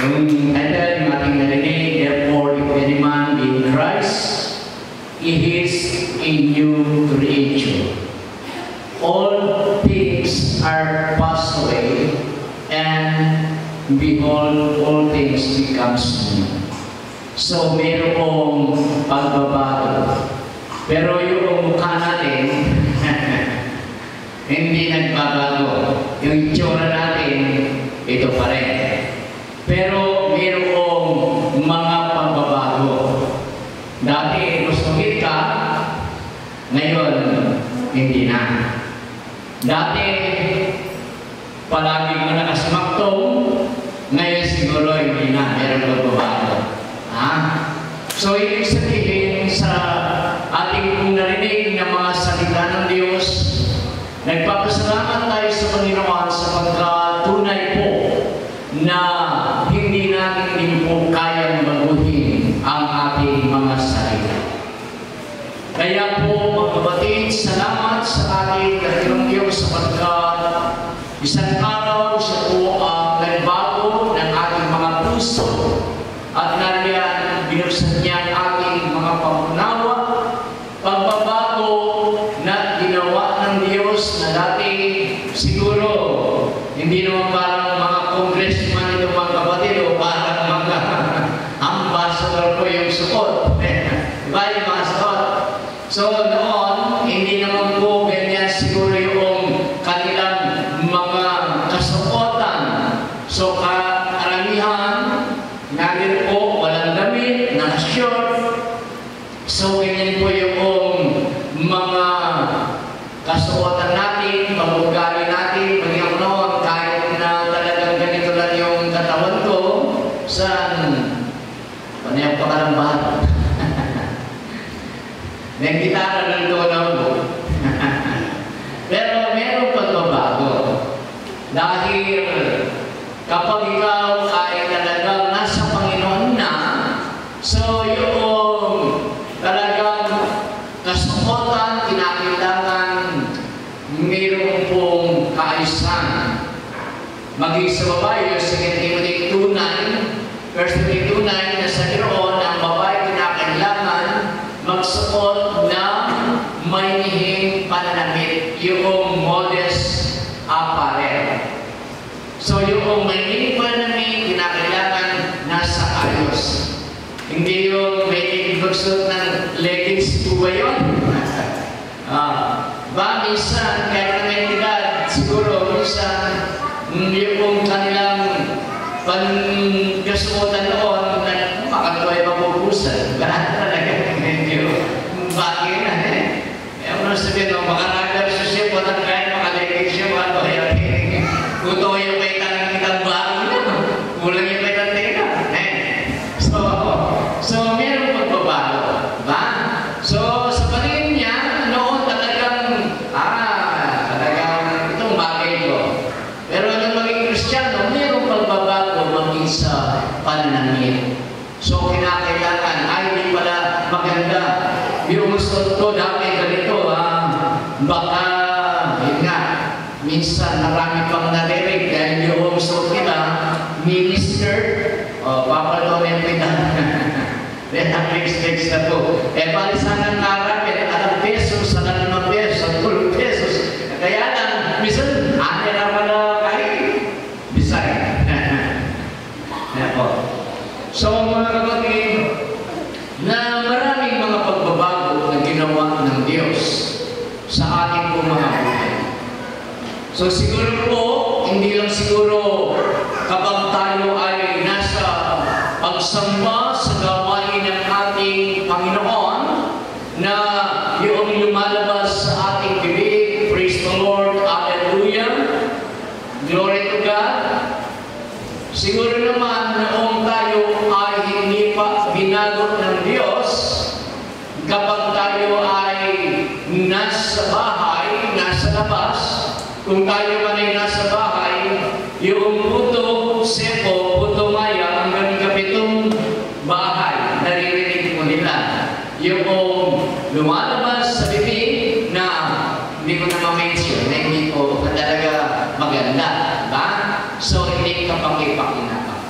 Yung title, yung ating narinig, therefore, if any man be in Christ, he is a new creature. All things are passed away, and behold, all things becomes new. So, mayroong pagbabago. Pero yung mukha natin, hindi nagbabago. Yung itsura natin, ito pa rin. Pero mayroong mga pagbabago. Dati, gustongit ka, ngayon, hindi na. Dati, palagi mo nakasmaktong, ngayon siguro hindi na. Mayroong pagbabago. So, ibig sabihin sa ating narinig na mga salita ng Diyos, nagpapasalamat tayo sa Panginoon sapagkat tunay po na hindi natin din po kayang baguhin ang ating mga salita. Kaya po, mga kapatid, salamat sa ating dakilang Diyos sapagkat isang araw siya po ang nagbago ng ating mga puso at nariyan binuksan niya ang ating mga pangunawa, pagbabago na ginawa ng Diyos na dati siguro hindi naman parang mga congressman ito mga kapatid o parang mga ambassador po yung suot. Diba yung mga suot? So noon, hindi naman po ganyan siguro yung kanilang mga kasuotan. So karamihan, natin po walang damit, naka-short. So ganyan po yung mga kasuotan natin, pag-ugali natin, maging ako noon, kahit na talagang ganito lang yung katawan ko, saan? Panayang pa ka ng bahat. May gitara ng tunaw mo. Pero meron pagbabago. Dahil kapag ikaw ay talagang nasa Panginoon na, so yung talagang kasuotan, kinakailangan mayroon pong kaayusan. Maging sa babae, yung 2 Timothy 2:9, 1 Timothy 2:9, na sa Ginoon, ang babae kinakailangan magsuot ng mahinihing pananamit, yung modest apparel. So yung mahinihing pananamit, kinakailangan nasa ayos. Hindi yung may magsuot ng leggings po ba yun? Ba, minsan, kahit na may edad, siguro, minsan, yung kanilang pangkasuotan noon, makatuwa yung mapupusan. Ganaan talaga, medyo bagay na, Ako na sabihin, makaragar siya, walang kahit makaleggings siya, ano, kuto yung may kitang bagay na, kulang yung may tantena, So, meron pagbabago, ba? So, sa paningin niya, noon talagang itong bagay ko. Pero nung maging Kristiyano, meron pagbabago maging sa pananamit. So, kinakailangan, hindi pala maganda. Yung gusto ko, dati ganito, baka, yun nga, minsan marami pang narinig dahil yung gusto nila, minister, papalonin mo yan. Then, ang next na po. Palisan ng karapit, at pesos, at 5 pesos, at 10 pesos. Kaya lang, minsan, na pala kahit Bisaya. So, mga kapatid, na maraming mga pagbabago na ginawa ng Diyos sa ating po mga buhay. So, siguro po, hindi lang siguro kapag tayo ay nasa pagsamba sa gawain ng ating Panginoon na yung lumalabas sa ating bibig, praise the Lord, hallelujah, glory to God. Siguro naman noong tayo ay hindi pa binago ng Diyos, kapag tayo ay nasa bahay, nasa labas, kung tayo man ay nasa bahay, yung puto, sepo, puto maya, hanggang kapitong bahay, naririnig mo nila. Yung lumalabas sa bibig na hindi ko na ma-mention, na hindi ko talaga maganda. Ba? So, hindi ka pang ipakinabang.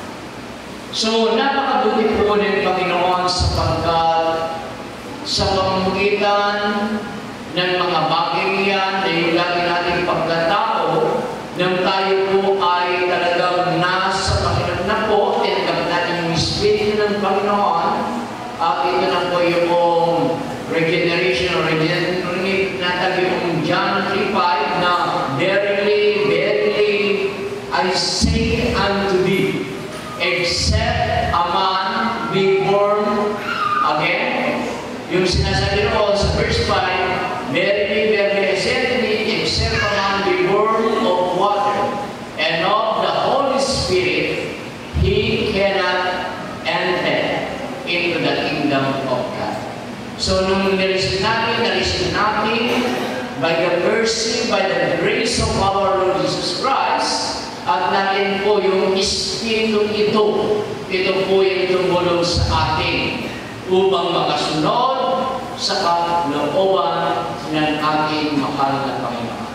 So, napakabuti po ng Panginoon sapagkat sa pamamagitan ng mga bagay yan na yung lagi nating pagkatao nang tayo po ay talagang nasa Panginoon na po, tinagap natin yung Espiritu ng Panginoon at ito na po yung regeneration or regenerate natin yung John 3:5 na verily, verily, I say unto thee, except a man be born again. Yung sinasabi ko sa verse 5, verily, verily, I say unto thee, except a man be born of water and of the Holy Spirit, he cannot enter into the kingdom of God. So, nung narisip natin, by the mercy, by the grace of our Lord Jesus Christ, at natin po yung Espiritu ito po yung tumulong sa atin upang makasunod sa kalooban ng ating mahal na Panginoon.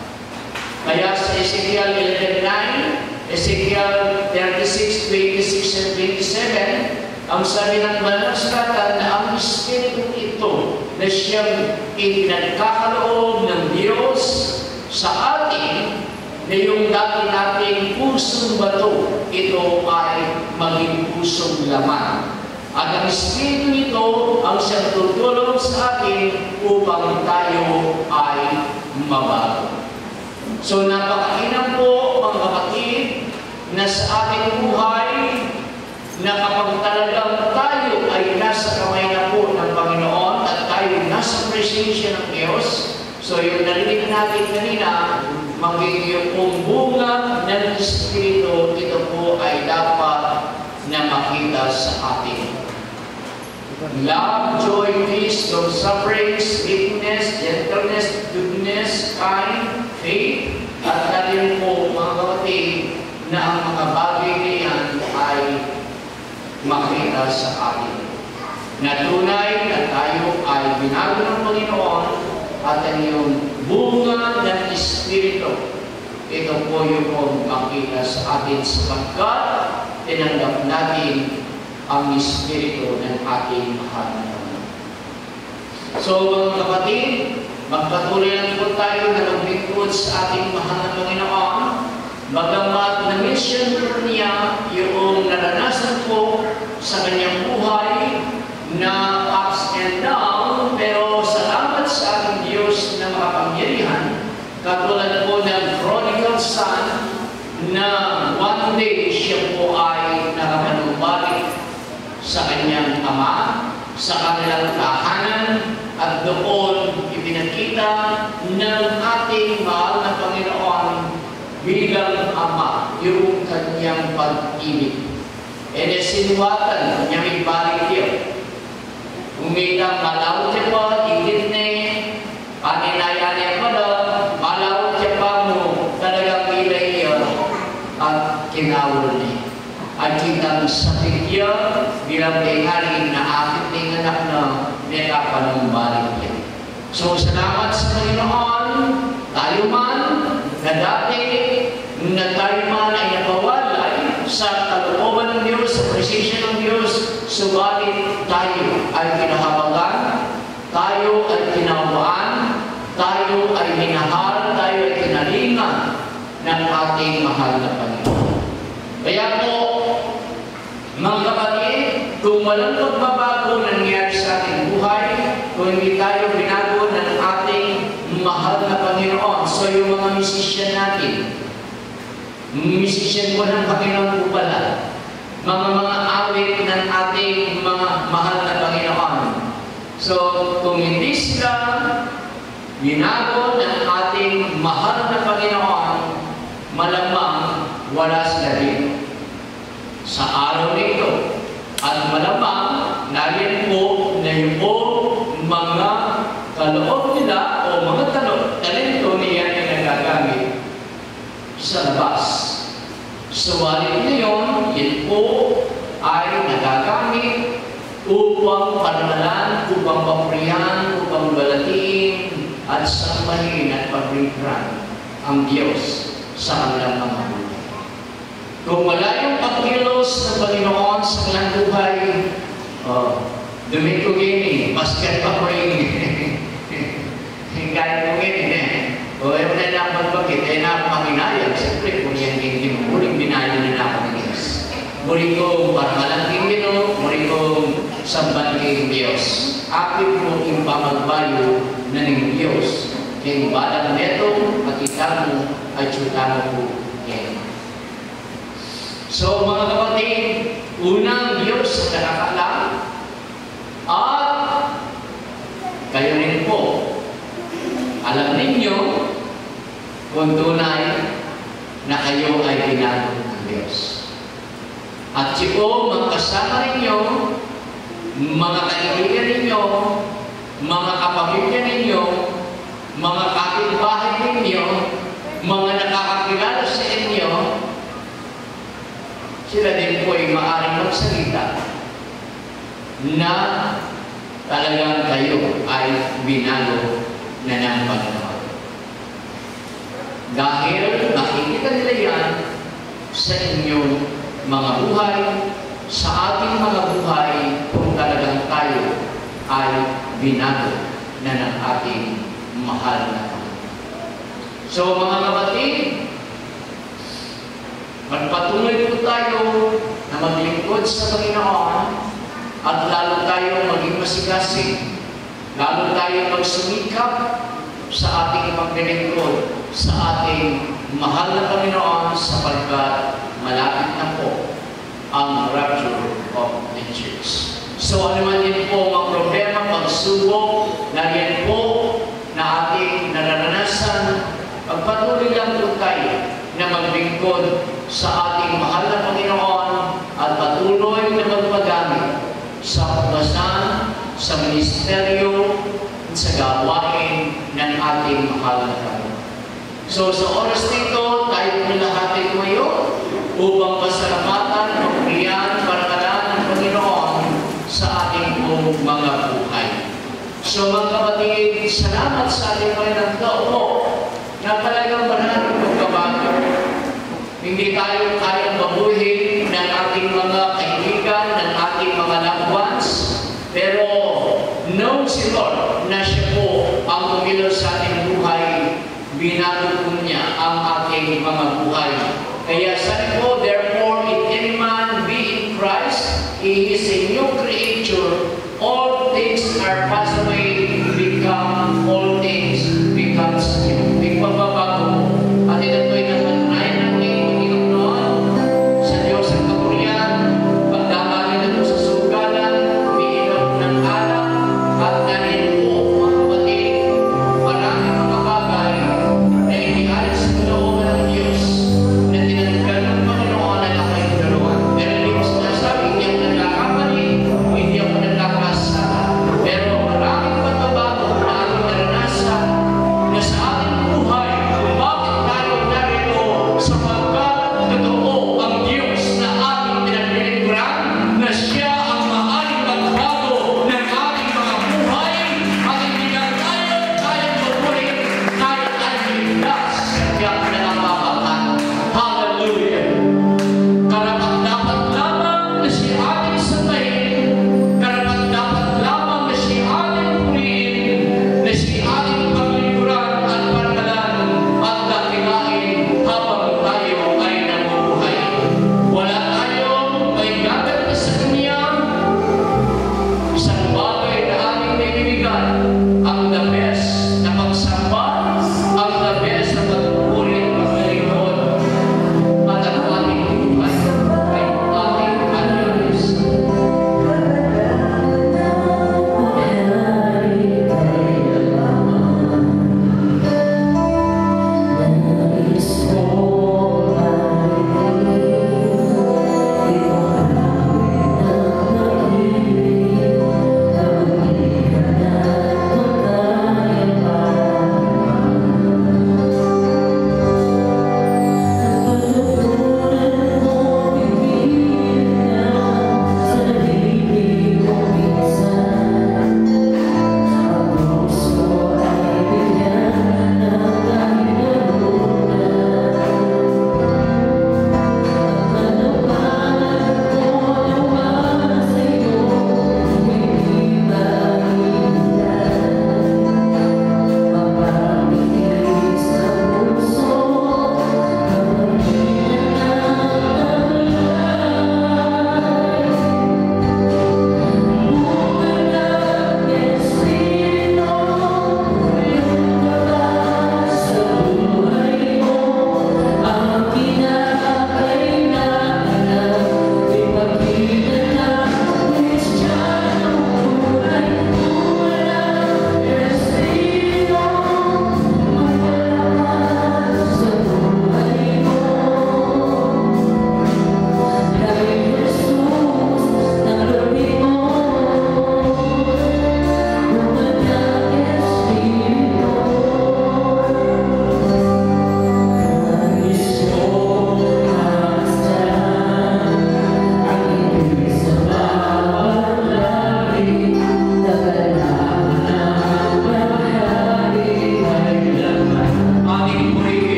Kaya sa Ezekiel 11:9, Ezekiel 36:26 and 27, ang sabi ng Banal na Sulat na ang Espiritu ito na siyang ipinagkakaloob ng Diyos sa atin, na yung dati nating pusong bato, ito ay maging pusong laman. At ang Espiritu nito ang siyang tutulong sa atin upang tayo ay mabago. So napakainam po mga kapatid na sa ating buhay na kapag talagang tayo ay nasa kamay na po ng Panginoon at tayo nasa presensya ng Diyos, so yung narinig natin kanina, magiging yung bunga ng Espiritu, ito po ay dapat na makita sa atin. Love, joy, peace, long-suffering, meekness, gentleness, goodness, kind, faith, at natin po mga kapatid na ang mga bagay na yan ay makita sa atin. Na tunay na tayo ay binago ng Panginoon at ang yung bunga ng Espiritu, ito po yung makita sa atin sapagkat tinanggap natin ang Espiritu ng ating mahal na Panginoon. So mga kapatid, magpatuloy lang po tayo na maglingkod sa ating mahal na Panginoon. Bagamat na-mention po niya yung naranasan po sa kanyang buhay na ups and down, pero salamat sa ating Diyos na makapangyarihan, katulad po ng prodigal son na one day siya po ay nakapanumbalik sa kanyang ama, sa kanilang tahanan, at doon ipinakita ng ating mahal na Panginoon bilang ama yung kanyang pag-ibig. E nasinuwatan, kanyang ibalik yun. Umita malaw siya pa, igit na paninayaan niya pa na, malaw siya pa mo, talagang ilay yun, at kinawal niya. At kitang sakit yun, bilang tingaling na akit ng anak na nekapanumbalik niya. So, salamat sa Panginoon, tayo man, na dati, na tayo man ay napawalay sa kalooban ng Diyos, sa presensya ng Diyos, subalit tayo ay kinahabagan, tayo ay kinawaan, tayo ay minahal, tayo ay kinalingan ng ating mahal na Panginoon. Kaya po, mga kapatid, kung walang pagbabago nangyari sa ating buhay, kung hindi tayo binago ng ating mahal na Panginoon, so yung mga musician natin, musician po ng Panginoon po pala, mga awit ng ating mga mahal na Panginoon. So, kung hindi sila binago ng ating mahal na Panginoon, malamang wala sila dito sa araw nito. At malamang narin po na yung mga kaloob nila o mga talento niya ay nagagamit sa labas. Suwalit ngayon, yun po ay nagagamit upang pananalan, upang paprihan, upang balatiin, at sambahin at pagbigran ang Diyos sa kanilang mga buhay. Kung wala yung pagkilos ng Panginoon sa muli kong paramalangking Ginoo, muli kong sambahin Diyos. Akin mo impamagbayo na ng Diyos. Kaya balang neto, makita mo at syutano ko yan. So mga kapatid, unang Diyos na nakakaalam at kayo rin po, alam ninyo kung tunay na kayo ay binago ng Diyos. At yung magkasama ninyo, mga kaibigan ninyo, mga kapamilya ninyo, mga kapitbahay ninyo, mga nakakakilala sa inyo, sila din po ay maaaring magsalita na talagang kayo ay binago na ng Panginoon. Dahil makikita nila yan sa inyong mga buhay, sa ating mga buhay, kung talagang tayo ay binago na ng ating mahal na Panginoon. So mga kapatid, magpatuloy po tayo na maglingkod sa Panginoon at lalo tayo maging masigasig, lalo tayo magsumikap sa ating paglilingkod sa ating mahal na Panginoon sapagkat malapit na po ang rapture of the church. So ano man din po mga problema, pagsubok na yan po na ating nararanasan, pagpatuloy lang po tayo na maglingkod sa ating mahal na Panginoon at patuloy na magpagamit sa pagbasan, sa ministeryo, at sa gawain ng ating mahal na Panginoon. So sa oras nito, tayo nilahati ngayon upang pasalamatan, pagpilihan, parangalan ng Panginoon sa ating mga buhay. So mga kapatid, salamat sa ating Panginoon po na talagang maraming pagbabago. Hindi tayo kayang mabuhin ng ating mga kaibigan, ng ating mga loved ones, pero know si Lord na siya po ang kumilos sa ating buhay, binago po niya ang ating mga buhay. Kaya sabi po, therefore, if any man be in Christ, he is a new creature. All things are passed away, become all things becomes new. May pagbabago. At ito po'y napatunayan ng Panginoon sa Diyos ang kapurihan, pagdamali na po sa sugalan, umiinom ng alak, at dahil po, mga kapatid, maraming mga bagay na inihalit sa kalooban ng Diyos na tinatanggal ng Panginoon na nakayundaluan. Pero hindi ko sinasabi, hindi ako nagkakamali, hindi ako nagkakasala. Pero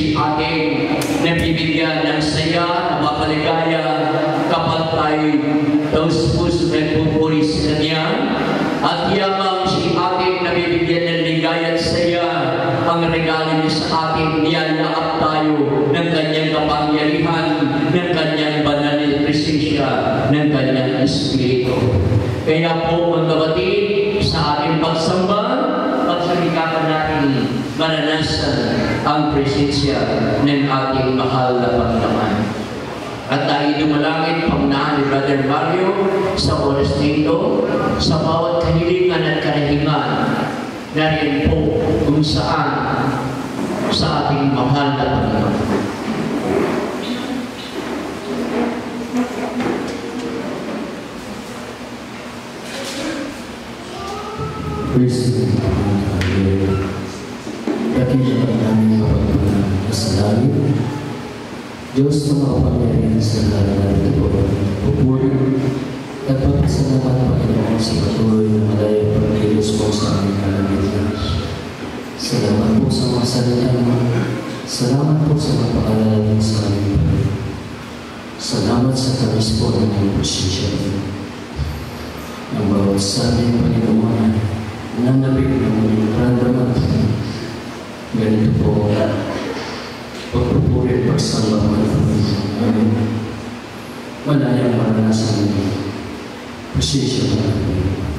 si ating nabibigyan ng saya, napakaligaya kapag tayo taus-puso nagpupuri sa Kanya. At yamang si ating nabibigyan ng ligaya at saya, ang regalo niya sa atin, niyayakap tayo ng Kanyang kapangyarihan, ng Kanyang banal na presensya, ng Kanyang Espiritu. Kaya po mga kapatid, sa ating pagsamba, pagsarikapan natin maranasan ang presensya ng ating mahal na Panginoon. At tayo dumalangin, pangunahan ni Brother Mario sa oras nito, sa bawat kahilingan at karahingan na rin po kung saan sa ating mahal na Panginoon. Praise the Lord. Dakilang ang aming kapagpalang sa langit. Diyos na makapangyarihan sa lahat ng ito, pupuri at pagpasalamat Panginoon sa patuloy na malayang pagkilos mo sa aming kalamitan. Salamat po sa mga salita mo. Salamat po sa mga paalala mo sa aming Panginoon. Salamat sa tamis po ng iyong presensya mo. Ang bawat sa aming Panginoon, nanabig ng muling karamdaman. Ganito po, pagpupuri at pagsamba ng Panginoon. Malayang maranasan ng presensya ng Panginoon.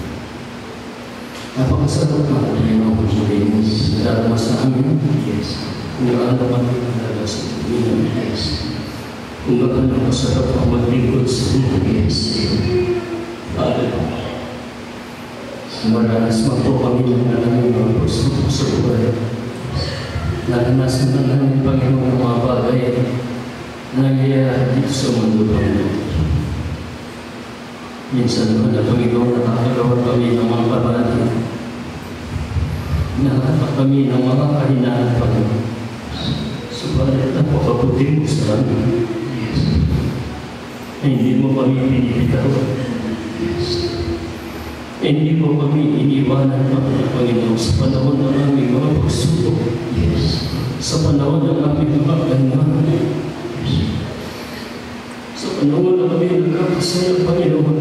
Napakasarap na Panginoon ang pagpupuri mo. Darama sa amin, kung gaano kami nalaga sa Panginoon. Kung gaano kasarap ang maglingkod sa Panginoon. Hallelujah. Maranas mo po kami ng aming mga puso sa buhay. Naranasan na namin Panginoon ang mga bagay na nangyayari dito sa mundo Panginoon. Minsan naman na Panginoon nakakagawa kami ng mga kabati. Nakakagawa kami ng mga kahinaan Panginoon. Subalit napakabuti mo sa amin. Hindi mo kami pinipitaw. Hindi mo kami iniwanan ng Panginoon sa panahon ng aming mga pagsubok, sa panahon ng aming mga ganman, sa panahon ng aming nagkakasaya, Panginoon.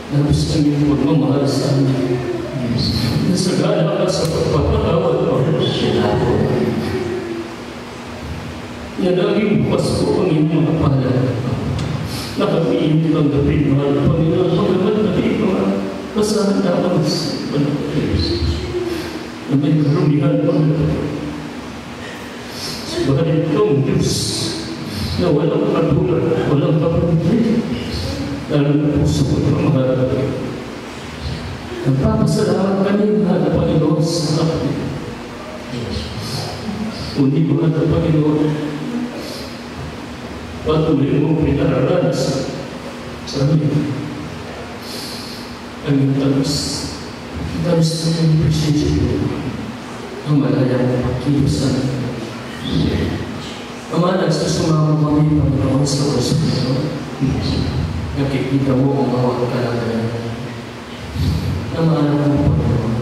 Tapos ang iyong pagmamahal sa amin, nasagana ka sa pagpapatawad mo. Yan laging bukas po ang iyong mga palad. Nakapinit ang gabi, mahal na Panginoon, pagkaman gabi, mga kasahan naman sa Panginoon. Na may karumihan mo na. Subalit itong Diyos na walang kagulat, walang kapatid, lalo na puso ko ng mga gabi. Nagpapasalamat kami, mahal na Panginoon, sa kapatid. Kundi mahal na Panginoon, patuloy mo pinararanas sa amin. Ang talos na yung presensya mo, ang malayang pagkilusan. Ama, nagsusumama kami Panginoon sa oras nito. Nakikita mo ang bawat kalagayan. Namaalam mo Panginoon,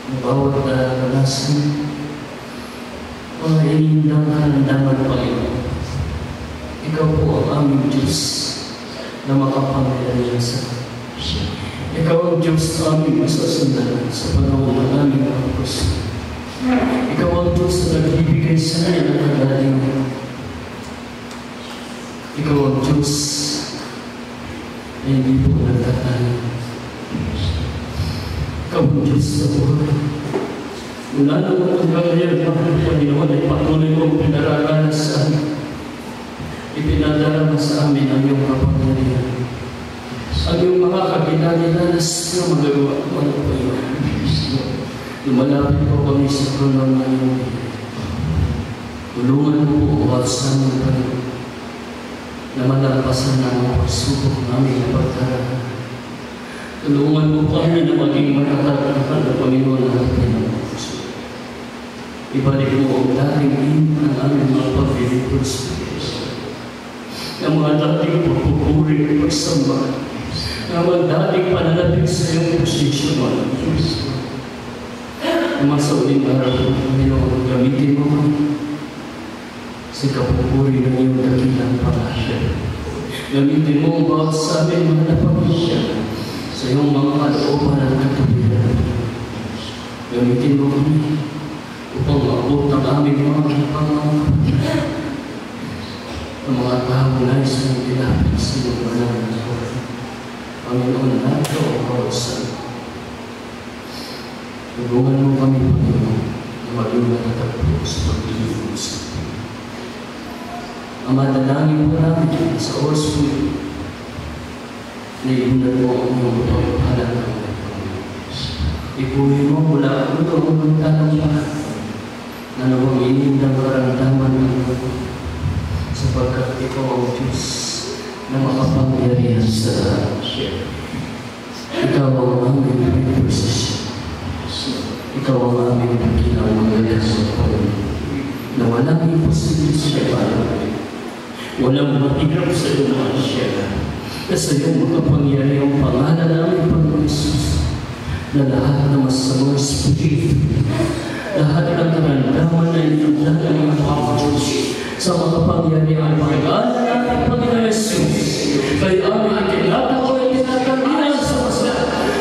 ang bawat naranasan, mga inindang kalandaman Panginoon. Ikaw po ang aming Diyos na makapangyarihan sa amin. Ikaw ang Diyos na aming masasundan sa panahon ng aming mga puso. Ikaw ang Diyos na nagbibigay sa amin ng kagalingan. Ikaw ang Diyos na hindi po nagtatanan. Ikaw ang Diyos sa buhay. Mula naman hanggang ngayon, Panginoon, ay patuloy mong pinararanas sa amin. Ipinadala mo sa amin ang iyong kapangyarihan. Ang iyong mga kaginalilanas na magagawa mo ng Panginoon. Lumalapit po kami sa trono ng iyong Panginoon. Tulungan mo po bawat sa aming Panginoon na malampasan ng mga pagsubok namin na pagdaraan. Tulungan mo kami na maging matatag na Panginoon na ating mga puso. Ibalik mo ang dating ng aming mga paglilingkod sa Diyos. Ang mga dating pagpupuri at pagsamba, ang mga dating pananapig sa iyong posisyon, naman sa uling araw, Panginoon, gamitin mo kami sa kapupuri ng iyong dakilang pangasya. Gamitin mo ang bawat sa amin mga napamilya sa iyong mga kalooban at katubigan. Gamitin mo kami upang maabot ang aming mga kapatid. Ang mga taong nais mong dilapit sa iyong banal na buhay. Panginoon, nato ang kawasan. Tulungan mo kami, Panginoon, na maging natatagpo sa pag-iibig. Ang madalangin mo namin sa oras mo, na ibunan mo ang iyong pagpapalan ng mga Panginoon. Ipuhin mo mula ang ulo ang tanong lahat na nawanginin ng karamdaman ng mga sapagkat ikaw ang Diyos na makapangyarihan sa lahat. Ikaw ang aming repression. Ikaw ang aming dakilang magaling sa Panginoon na walang imposible sa Panginoon. Walang matirap sa lumaan siya na sa iyong makapangyarihang pangalan namin, Panginoon Jesus, na lahat ng masamang espiritu, lahat ng karamdaman na inutlan ng mga Diyos sa makapangyarihang pangalan namin, Panginoon Jesus, kay aming itinatawa at tinatanggihan sa masya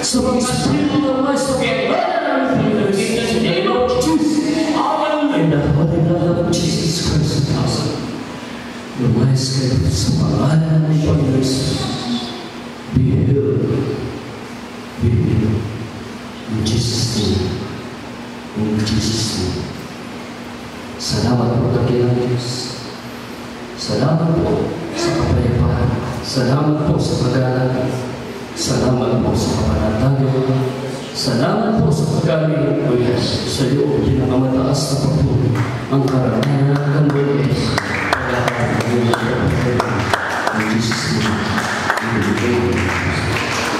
sa mga espiritu ng mga sa pangalan namin, Panginoon Jesus, in the name of Jesus, Amen. In the holy name of Jesus Christ, lumayas kayo sa pangalan ng Panginoon Jesus. Be healed. Be healed. In Jesus' name. In Jesus' name. Salamat po dakilang Diyos. Salamat po sa kapayapaan. Salamat po sa pag-aaral. Salamat po sa kapanatagan. Salamat po sa pag-aaral ko sa iyo, pinakamataas na pagpuli. Ang karamihan ng kambulis. In Jesus' name.